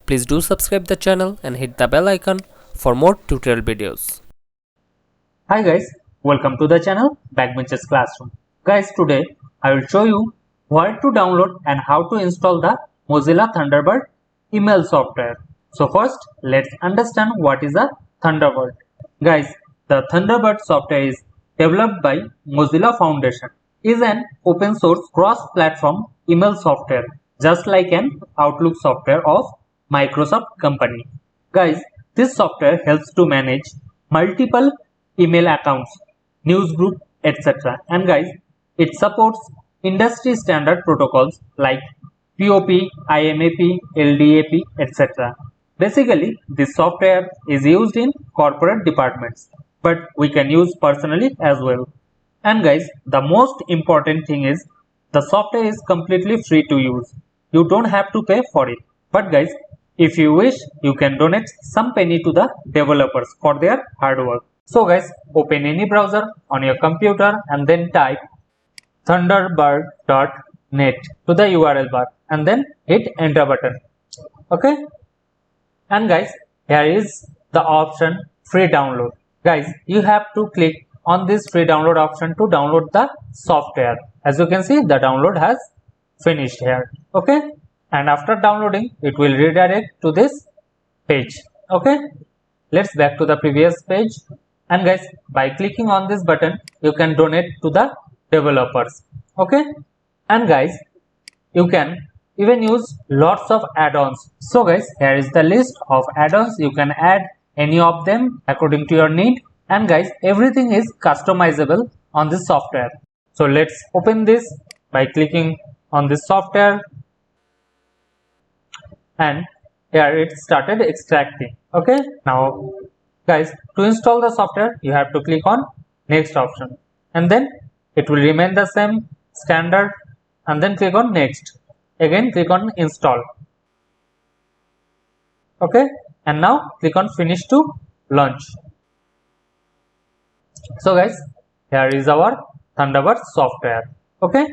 Please do subscribe the channel and hit the bell icon for more tutorial videos. Hi guys, welcome to the channel Backbenchers Classroom. Guys, today I will show you where to download and how to install the Mozilla Thunderbird email software. So first, let's understand what is a Thunderbird. Guys, the Thunderbird software is developed by Mozilla Foundation. Is an open source cross-platform email software just like an Outlook software of Microsoft company. Guys, this software helps to manage multiple email accounts, news group, etc. And guys, it supports industry standard protocols like POP, IMAP, LDAP, etc. Basically, this software is used in corporate departments, but we can use personally as well. And guys, the most important thing is the software is completely free to use. You don't have to pay for it. But guys, if you wish, you can donate some penny to the developers for their hard work. So guys, open any browser on your computer and then type thunderbird.net to the URL bar and then hit enter button. Okay. And guys, here is the option free download. Guys, you have to click on this free download option to download the software. As you can see, the download has finished here. Okay. And after downloading, it will redirect to this page. Okay. Let's back to the previous page. And guys, by clicking on this button, you can donate to the developers. Okay. And guys, you can even use lots of add-ons. So guys, here is the list of add-ons. You can add any of them according to your need. And guys, everything is customizable on this software. So let's open this by clicking on this software. And here it started extracting. Okay. Now guys, to install the software, you have to click on next option. And then it will remain the same standard. And then click on next. Again click on install. Okay. And now click on finish to launch. So guys, here is our Thunderbird software. Okay.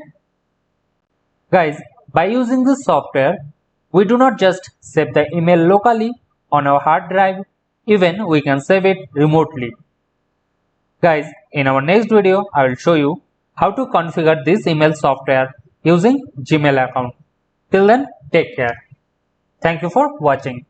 Guys, by using this software, we do not just save the email locally on our hard drive, even we can save it remotely. Guys, in our next video, I will show you how to configure this email software using Gmail account. Till then, take care. Thank you for watching.